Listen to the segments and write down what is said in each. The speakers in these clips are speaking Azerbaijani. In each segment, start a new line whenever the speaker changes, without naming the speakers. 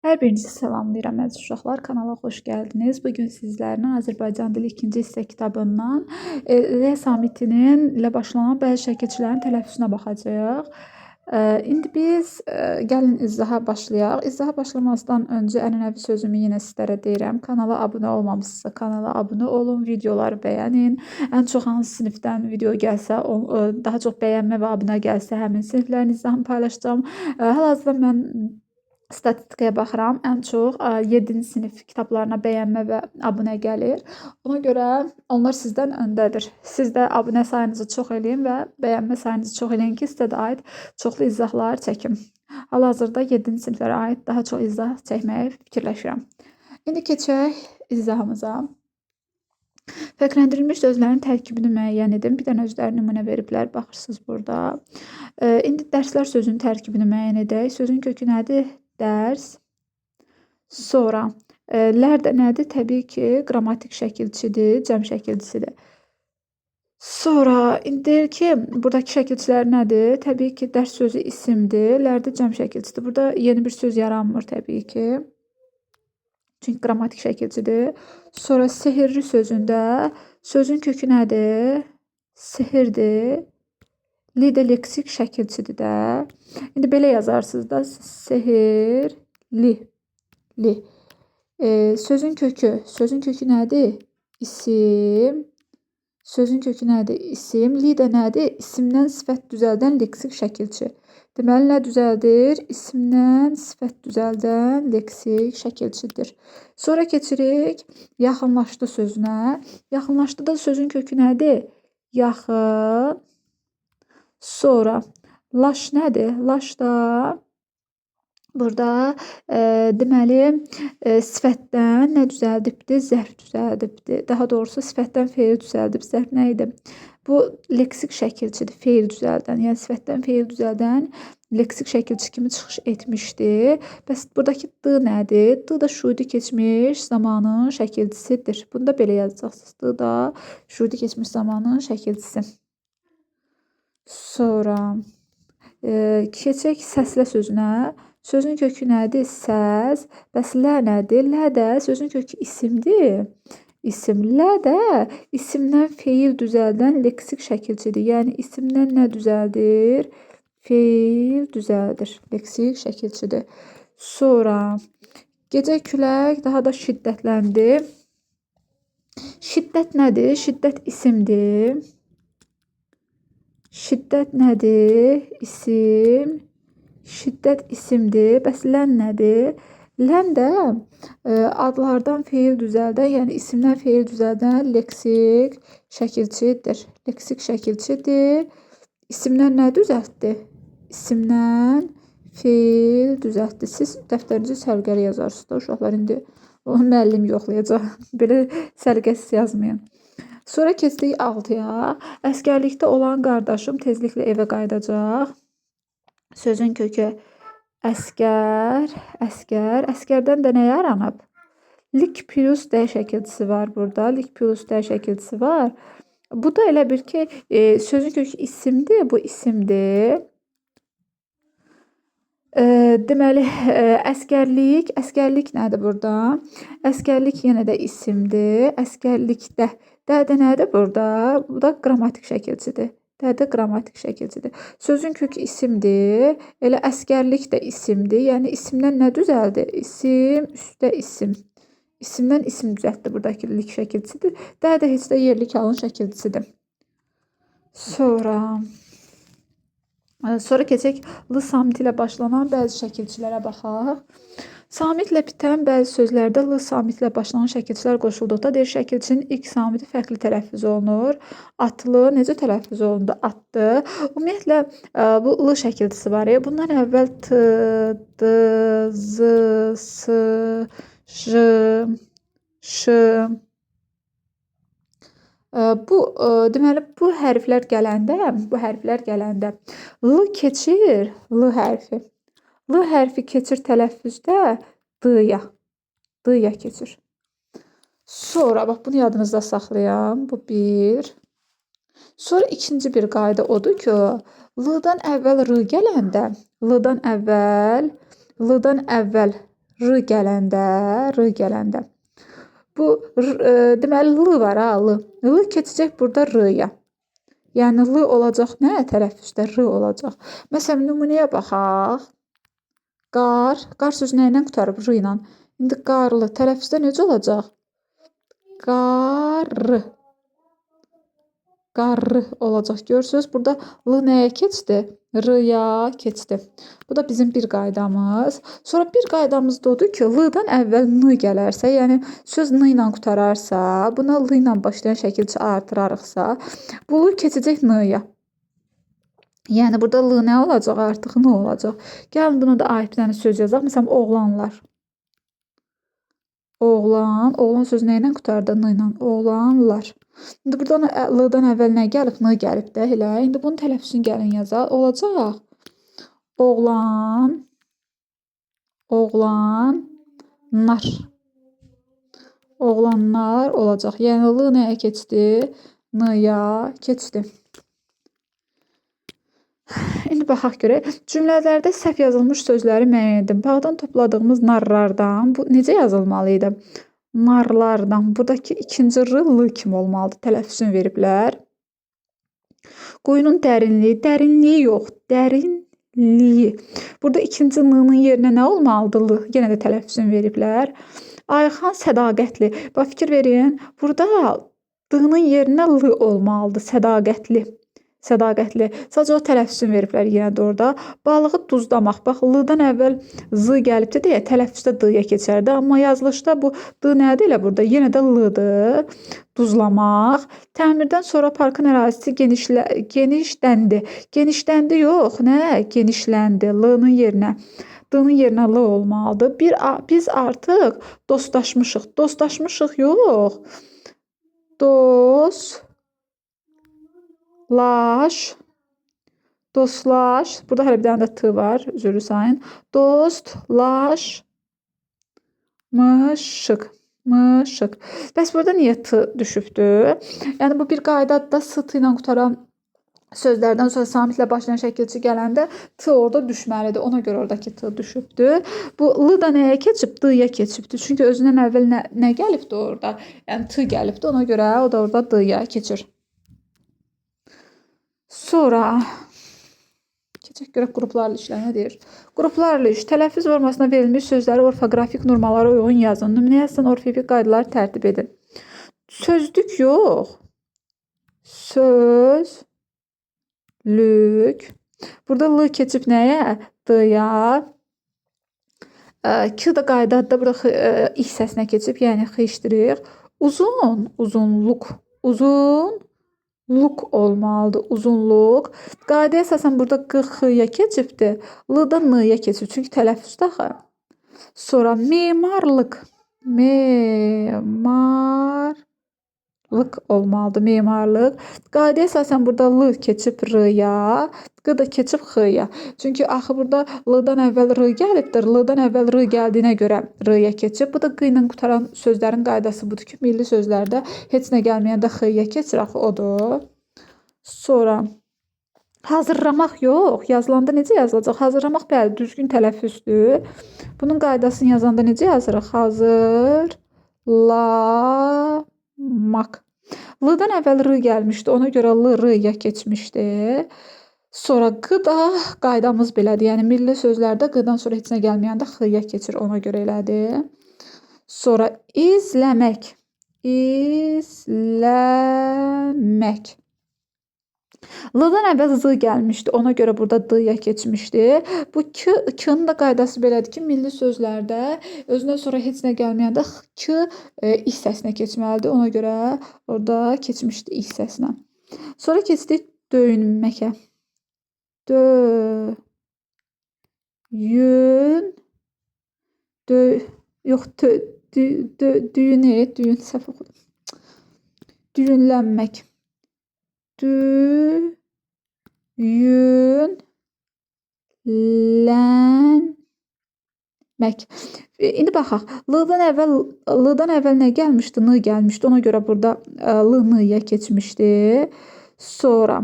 Hər birinizi salamlayıram əziz uşaqlar. Kanala xoş gəldiniz. Bugün sizlərlə Azərbaycan dili 2-ci hissə kitabından L samitinin ilə başlanan bəzi şəkilçilərin tələffüzünə baxacağıq. İndi biz gəlin izaha başlayaq. İzaha başlamazdan öncə ənənəvi sözümü yenə sizlərə deyirəm. Kanala abunə olmamısınızsa kanala abunə olun, videoları bəyənin. Ən çox hansı sinifdən video gəlsə, daha çox bəyənmə və abunə gəlsə həmin siniflərin izahını paylaşacağım. Hal-hazırda mən statistikaya baxıram. Ən çox 7-ci sinif kitablarına bəyənmə və abunə gəlir. Ona görə onlar sizdən öndədir. Siz də abunə sayınızı çox eləyin və bəyənmə sayınızı çox eləyin ki, sizə də aid çoxlu izahlar çəkim. Hal-hazırda 7-ci siniflərə aid daha çox izah çəkməyə fikirləşirəm. İndi keçək izahımıza. Fərqləndirilmiş sözlərin tərkibini müəyyən edin. Bir dənə özləri nümunə veriblər. Baxırsınız burada. İndi dərslər sözünün tərkibini müəyyən edək. Sözün kökü nədir? Dərs. Sonra lər də nədir? Təbii ki, qrammatik şəkilçidir, cəm şəkilçisidir. Sonra indi deyir ki, buradakı şəkilçilər nədir? Təbii ki, dərs sözü isimdir, lər də cəm şəkilçisidir. Burada yeni bir söz yaranmır təbii ki. Çünki qrammatik şəkilçidir. Sonra sehirli sözündə sözün kökü nədir? Sehirdir. Li də leksik şəkilçidir də. İndi belə yazarsınız da sehirli. Li. Sözün kökü nədir? İsim. Sözün kökü nədir? İsim. Li də nədir? İsimdən sifət düzəldən leksik şəkilçi. Deməli, nə düzəldir? İsimdən sifət düzəldən leksik şəkilçidir. Sonra keçirik yaxınlaşdı sözünə. Yaxınlaşdı da sözün kökü nədir? Yaxın. Sonra laş nədir? Laş da burada deməli sifətdən nə düzəldibdir? Zərf düzəldibdir. Daha doğrusu sifətdən feil düzəldib. Zərf nə idi? Bu leksik şəkilçidir. Feil düzəldən, yəni sifətdən feil düzəldən leksik şəkilçi kimi çıxış etmişdi. Bəs buradakı d nədir? D da şudi keçmiş zamanın şəkilçisidir. Bunu da belə yazacaqsınız. D da şudi keçmiş zamanın şəkilçisi. Sonra keçək səslə sözünə. Sözün kökü nədir? Səs. Bəs lə nədir? Lə də sözün kökü isimdir. İsim. Lə də isimdən feil düzəldən leksik şəkilçidir. Yəni isimdən nə düzəldir? Feil düzəldir. Leksik şəkilçidir. Sonra gecə külək daha da şiddətləndi. Şiddət nədir? Şiddət isimdir. Şiddət nədir? İsim. Şiddət isimdir. Bəs lən nədir? Lən də adlardan feil düzəldən, yəni isimdən feil düzəldən leksik şəkilçidir. Leksik şəkilçidir. İsimdən nə düzəltdi? İsimdən feil düzəltdi. Siz dəftərinizi səliqəli yazarsınız da uşaqlar. İndi onu müəllim yoxlayacaq. Belə səliqəsiz yazmayın. Sonra keçdik 6-ya. Əskərlikdə olan qardaşım tezliklə evə qayıdacaq. Sözün kökü əskər, əskər. Əskərdən də nə yaranıb? Lik plus D şəkilçisi var burada. Lik plus D şəkilçisi var. Bu da elə bir ki, sözün kökü isimdir. Bu isimdir. Deməli, əskərlik nədir burada? Əskərlik yenə də isimdir. Əskərlikdə. D də nədir burada? Bu da qrammatik şəkilçidir. D də qrammatik şəkilçidir. Sözün kökü isimdir. Elə əskərlik də isimdir. Yəni isimdən nə düzəldi? İsim, üstə isim. İsimdən isim düzəltdi buradakı lik şəkilçidir. D də heç də yerli kalın şəkilçisidir. Sonra keçək L samiti ilə başlanan bəzi şəkilçilərə baxaq. Samitlə bitən bəzi sözlərdə L samitlə başlanan şəkilçilər qoşulduqda deyir şəkilçinin ilk samiti fərqli tələffüz olunur. Atlı necə tələffüz olundu? Atdı. Ümumiyyətlə bu L şəkilçisi var ya. Bundan əvvəl T, D, Z, S, J, Ş. Deməli bu hərflər gələndə L keçir L hərfi. L hərfi keçir tələffüzdə D-ya. D-ya keçir. Sonra bax bunu yadınızda saxlayın. Bu bir. Sonra ikinci bir qayda odur ki, L-dan əvvəl R gələndə, L-dan əvvəl R gələndə, R gələndə. Bu deməli L var ha, L. L keçəcək burada R-ya. Yəni L olacaq nə tərəfüzdə? R olacaq. Məsələn, nümunəyə baxaq. Qar. Qar sözü nə ilə qurtarıb? R ilə. İndi qarlı tərəfüzdə necə olacaq? Qarı. Qarı olacaq. Görürsünüz, burada L nəyə keçdi? R-ya keçdi. Bu da bizim bir qaydamız. Sonra bir qaydamız da odur ki, L-dan əvvəl N gələrsə, yəni söz N ilə qutararsa, buna L ilə başlayan şəkilçi artırarıqsa, bu L keçəcək N-ya. Yəni burada L nə olacaq? Artıq N olacaq. Gəlin bunu da ait bir dənə söz yazaq. Məsələn, oğlanlar. Oğlan sözü nə ilə qutardı? N ilə. Oğlanlar. İndi buradan L-dan əvvəl nə gəlib? N gəlib də elə. İndi bunun tələffüzünü gəlin yazaq. Olacaq. Oğlanlar. Oğlanlar olacaq. Yəni L nəyə keçdi? N-ya keçdi. İndi baxaq görək. Cümlələrdə səhv yazılmış sözləri müəyyən edin. Bağdan topladığımız narlardan bu necə yazılmalı idi? Narlardan. Buradakı ikinci R L kimi olmalıdır. Tələffüzünü veriblər. Quyunun dərinliyi. Dərinliyi yox. Dərinliyi. Burada ikinci N-nın yerinə nə olmalıdır? L. Yenə də tələffüzünü veriblər. Ayxan sədaqətli. Bax, fikir verin. Burada D-nın yerinə L olmalıdır. Sədaqətli. Sədaqətli. Sadəcə o tələffüzünü veriblər yenə də orada. Balığı duzlamaq. Bax, L-dan əvvəl Z gəlibdir deyə tələffüzdə D-ya keçərdi. Amma yazılışda bu D nədir elə burada? Yenə də L-dır. Duzlamaq. Təmirdən sonra parkın ərazisi genişləndi. Genişləndi yox, nə? Genişləndi. L-nın yerinə. D-nın yerinə L olmalıdır. Biz artıq dostlaşmışıq. Dostlaşmışıq yox. Dostlaş. Burada hələ bir dənə də T var. Üzrlü sayın. Dostlaşmışıq. Bəs burada niyə T düşübdür? Yəni bu bir qaydadır da, S T ilə qutaran sözlərdən sonra samitlə başlayan şəkilçi gələndə T orada düşməlidir. Ona görə oradakı T düşübdür. Bu L da nəyə keçib? D-ya keçibdir. Çünki özündən əvvəl nə gəlibdir orada? Yəni T gəlibdir. Ona görə o da orada D-ya keçir. Sonra keçək görək qruplarla işlər nə deyir? Qruplarla iş. Tələffüz formasına verilmiş sözləri orfoqrafik normalara uyğun yazın. Nümunə yazsan orfoqrafik qaydaları tərtib edin. Sözlük yox. Sözlük. Burada L keçib nəyə? D-ya. K da qaydadır da burada İ səsinə keçib, yəni xışdırıq. Uzunluq olmalıdır. Uzunluq. Qaydaya əsasən burada Q X-ya keçibdir. L da N-ya keçib. Çünki tələffüzdə axı. Sonra memarlıq olmalıdır. Memarlıq. Qaydaya əsasən burada L keçib R-ya. Q da keçib X-ya. Çünki axı burada L-dan əvvəl R gəlibdir. L-dan əvvəl R gəldiyinə görə R-ya keçib. Bu da Q ilə qutaran sözlərin qaydası budur ki, milli sözlərdə heç nə gəlməyəndə X-ya keçir. Axı odur. Sonra hazırlamaq yox. Yazılanda necə yazılacaq? Hazırlamaq bəli, düzgün tələffüzdür. Bunun qaydasını yazanda necə yazırıq? Hazırlamaq. L-dan əvvəl R gəlmişdi. Ona görə L R-ya keçmişdi. Sonra Q da qaydamız belədir. Yəni milli sözlərdə Q-dan sonra heç nə gəlməyəndə X-ya keçir. Ona görə elədir. Sonra izləmək. L-dan əvvəl Z gəlmişdi. Ona görə burada D-ya keçmişdi. Bu K-nın da qaydası belədir ki, milli sözlərdə özündən sonra heç nə gəlməyəndə K İ səsinə keçməlidir. Ona görə orada keçmişdi İ səsinə. Sonra keçdik döyünməkə. Düyünlənmək. İndi baxaq. L-dan əvvəl nə gəlmişdi? N gəlmişdi. Ona görə burada L N-ya keçmişdi. Sonra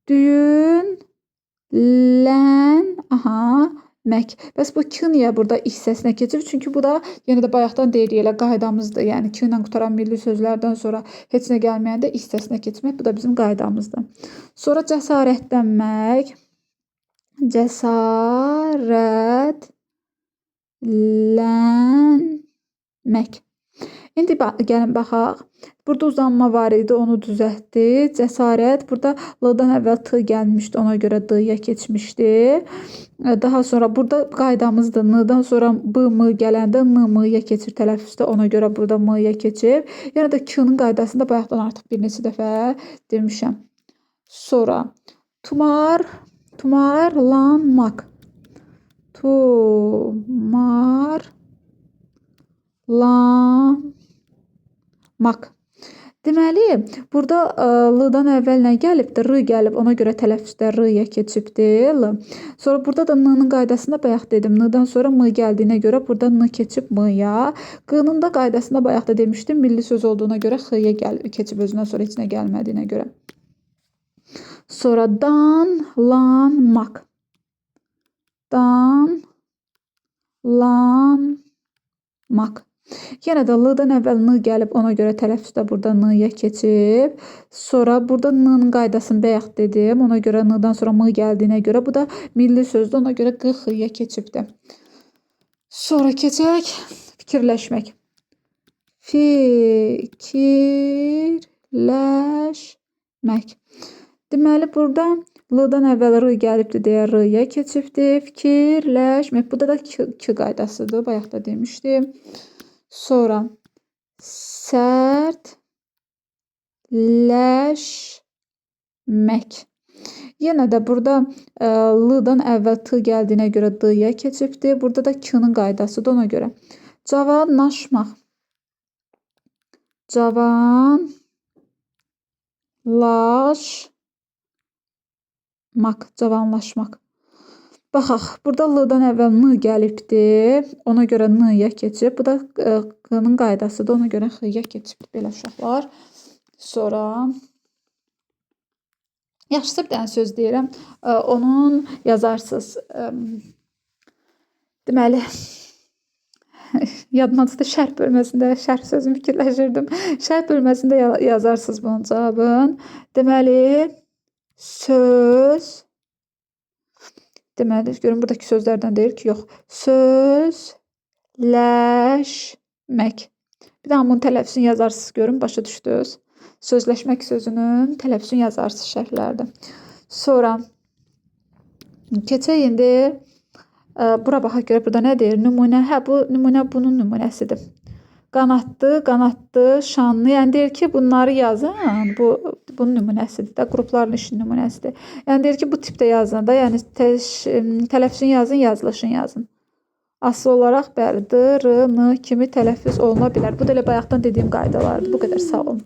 düyünlən. mək. Bəs bu k niyə burada hissəsinə keçib? Çünki bu da yenə də bayaqdan deyirik elə qaydamızdır. Yəni k ilə qutaran milli sözlərdən sonra heç nə gəlməyəndə hissəsinə keçmək. Bu da bizim qaydamızdır. Sonra cəsarətlənmək. Cəsarətlənmək. İndi gəlin baxaq. Burada uzanma var idi, onu düzəltdi. Cəsarət, burada l-dan əvvəl t gəlmişdi, ona görə d-ya keçmişdi. Daha sonra burada qaydamızdır. N-dan sonra b-m gələndə n-m-ya keçir tələffüzdə, ona görə burada m-ya keçib. Yəni də k-nın qaydasında bayaqdan artıq bir neçə dəfə demişəm. Sonra tumarlanmaq. Tumarlanmaq. Deməli, burada l-dan əvvəl nə gəlibdir? R gəlib, ona görə tələffüzdə r-ya keçibdir. L. Sonra burada da n-nın qaydasında bayaq dedim. N-dan sonra m gəldiyinə görə burada n keçib m-ya. Q-nın da qaydasında bayaq da demişdim. Milli söz olduğuna görə x-ya keçib özündən sonra heç nə gəlmədiyinə görə. Sonra danlanmaq. Danlanmaq. Yenə də l-dan əvvəl n gəlib, ona görə tələffüzdə burada n-ya keçib. Sonra burada n-nın qaydasını bayaq dedim. Ona görə n-dan sonra m gəldiyinə görə bu da milli sözdür. Ona görə q-x-ya keçibdir. Sonra keçək fikirləşmək. Fikirləşmək. Deməli, burada l-dan əvvəl r gəlibdir deyə r-ya keçibdir. Fikirləşmək. Bu da k qaydasıdır. Bayaq da demişdim. Sonra sərtləşmək. Yenə də burada l-dan əvvəl t gəldiyinə görə d-ya keçibdir. Burada da k-nın qaydasıdır ona görə. Cavanlaşmaq. Cavanlaşmaq. Baxaq, burada l-dan əvvəl n gəlibdir. Ona görə n-ya keçib. Bu da q-nın qaydasıdır. Ona görə x-ya keçib. Belə uşaqlar. Sonra yaxşısı bir dənə söz deyirəm. Onun yazarsınız. Deməli, yadıma çıxdı, şərh bölməsində şərh sözünü fikirləşirdim. Şərh bölməsində yazarsınız bunun cavabını. Deməli, söz. Deməli, görün buradakı sözlərdən deyir ki, yox. Sözləşmək. Bir daha bunun tələffüzünü yazarsınız, görün, başa düşdünüz. Sözləşmək sözünün tələffüzünü yazarsınız şərhlərdə. Sonra keçək indi bura baxaq görə burada nə deyir? Nümunə. Hə, bu nümunə bunun nümunəsidir. Qanatlı, şanlı. Yəni deyir ki, bunları yazın. Bunun nümunəsidir də, qrupların işin nümunəsidir. Yəni deyir ki, bu tipdə yazın da, yəni tələffüzünü yazın, yazılışını yazın. Asıl olaraq bəli, d, r, n kimi tələffüz oluna bilər. Bu da elə bayaqdan dediyim qaydalardır. Bu qədər, sağ olun.